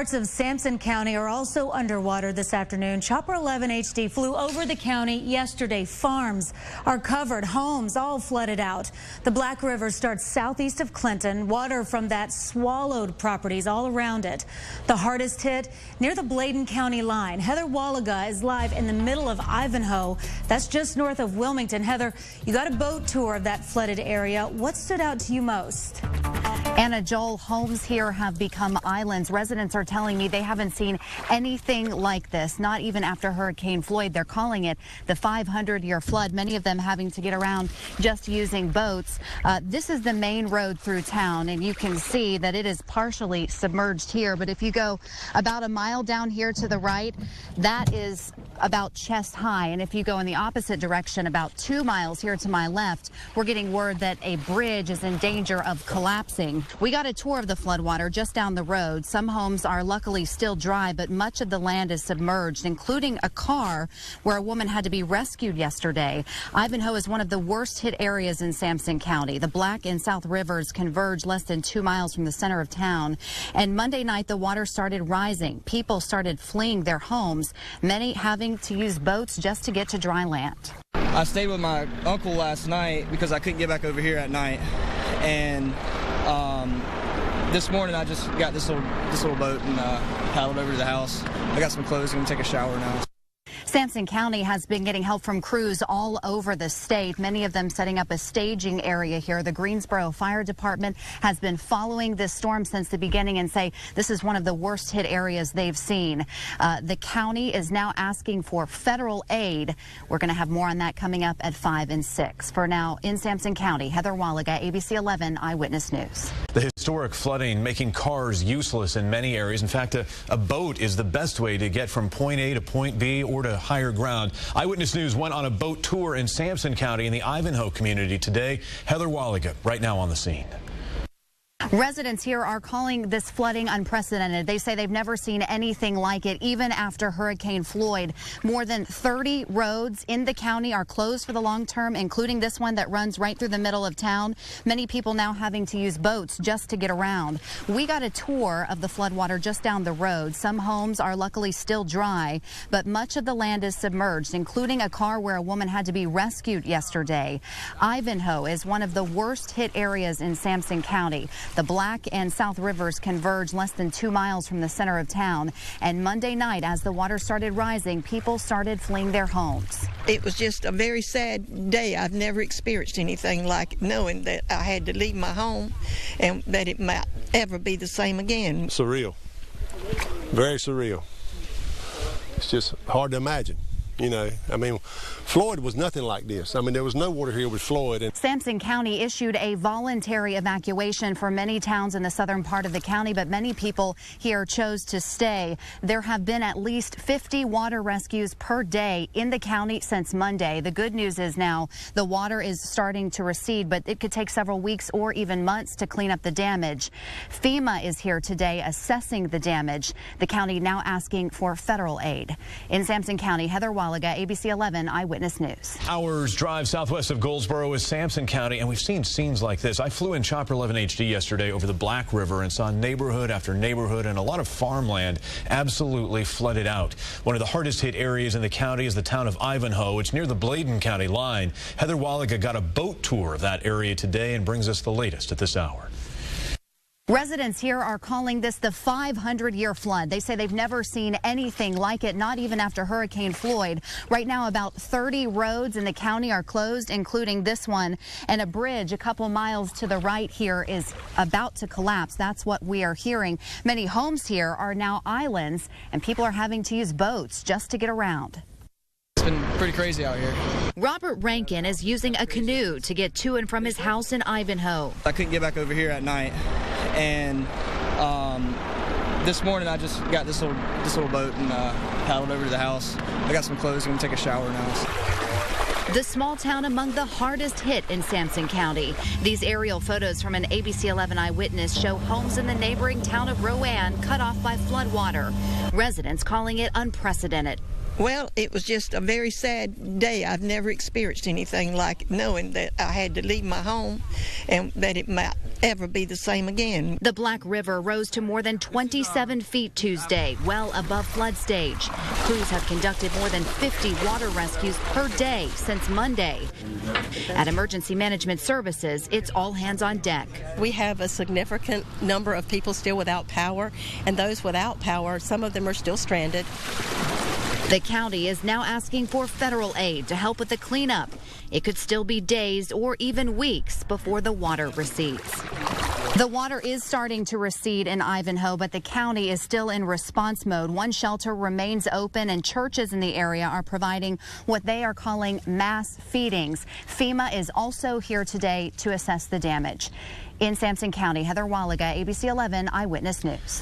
Parts of Sampson County are also underwater this afternoon. Chopper 11 HD flew over the county yesterday. Farms are covered, homes all flooded out. The Black River starts southeast of Clinton. Water from that swallowed properties all around it. The hardest hit near the Bladen County line. Heather Wallaga is live in the middle of Ivanhoe. That's just north of Wilmington. Heather, you got a boat tour of that flooded area. What stood out to you most? Anna, Joel, homes here have become islands. Residents are telling me they haven't seen anything like this, not even after Hurricane Floyd. They're calling it the 500-year flood, many of them having to get around just using boats. This is the main road through town, and you can see that it is partially submerged here. But if you go about a mile down here to the right, that is about chest high. And if you go in the opposite direction, about 2 miles here to my left, we're getting word that a bridge is in danger of collapsing. We got a tour of the floodwater just down the road. Some homes are luckily still dry, but much of the land is submerged, including a car where a woman had to be rescued yesterday. Ivanhoe is one of the worst hit areas in Sampson County. The Black and South Rivers converge less than 2 miles from the center of town. And Monday night, the water started rising. People started fleeing their homes, many having to use boats just to get to dry land. I stayed with my uncle last night because I couldn't get back over here at night. And this morning I just got this little boat and paddled over to the house. I got some clothes and take a shower now. Sampson County has been getting help from crews all over the state, many of them setting up a staging area here. The Greensboro Fire Department has been following this storm since the beginning and say this is one of the worst hit areas they've seen. The county is now asking for federal aid. We're going to have more on that coming up at 5 and 6. For now, in Sampson County, Heather Wallaga, ABC 11 Eyewitness News. The historic flooding making cars useless in many areas. In fact, a boat is the best way to get from point A to point B or to higher ground. Eyewitness News went on a boat tour in Sampson County in the Ivanhoe community today. Heather Wallaga right now on the scene. Residents here are calling this flooding unprecedented. They say they've never seen anything like it, even after Hurricane Floyd. More than 30 roads in the county are closed for the long term, including this one that runs right through the middle of town. Many people now having to use boats just to get around. We got a tour of the floodwater just down the road. Some homes are luckily still dry, but much of the land is submerged, including a car where a woman had to be rescued yesterday. Ivanhoe is one of the worst hit areas in Sampson County. The Black and South Rivers converge less than 2 miles from the center of town. And Monday night, as the water started rising, people started fleeing their homes. It was just a very sad day. I've never experienced anything like it, knowing that I had to leave my home and that it might ever be the same again. Surreal. Very surreal. It's just hard to imagine. You know, I mean, Floyd was nothing like this. I mean, there was no water here with Floyd. Sampson County issued a voluntary evacuation for many towns in the southern part of the county, but many people here chose to stay. There have been at least 50 water rescues per day in the county since Monday. The good news is now the water is starting to recede, but it could take several weeks or even months to clean up the damage. FEMA is here today assessing the damage. The county now asking for federal aid. In Sampson County, Heather Wallaga, ABC 11 Eyewitness News. Hours drive southwest of Goldsboro is Sampson County, and we've seen scenes like this. I flew in Chopper 11 HD yesterday over the Black River and saw neighborhood after neighborhood and a lot of farmland absolutely flooded out. One of the hardest hit areas in the county is the town of Ivanhoe. It's near the Bladen County line. Heather Wallaga got a boat tour of that area today and brings us the latest at this hour. Residents here are calling this the 500-year flood. They say they've never seen anything like it, not even after Hurricane Floyd. Right now, about 30 roads in the county are closed, including this one, and a bridge a couple miles to the right here is about to collapse. That's what we are hearing. Many homes here are now islands, and people are having to use boats just to get around. It's been pretty crazy out here. Robert Rankin is using a canoe to get to and from his house in Ivanhoe. I couldn't get back over here at night. And this morning I just got this little boat and paddled over to the house. I got some clothes and take a shower now. The small town among the hardest hit in Sampson County. These aerial photos from an ABC 11 Eyewitness show homes in the neighboring town of Rowan cut off by floodwater. Residents calling it unprecedented. Well, it was just a very sad day. I've never experienced anything like it, knowing that I had to leave my home and that it might ever be the same again. The Black River rose to more than 27 feet Tuesday, well above flood stage. Crews have conducted more than 50 water rescues per day since Monday. At Emergency Management Services, it's all hands on deck. We have a significant number of people still without power, and those without power, some of them are still stranded. The county is now asking for federal aid to help with the cleanup. It could still be days or even weeks before the water recedes. The water is starting to recede in Ivanhoe, but the county is still in response mode. One shelter remains open, and churches in the area are providing what they are calling mass feedings. FEMA is also here today to assess the damage. In Sampson County, Heather Wallaga, ABC 11 Eyewitness News.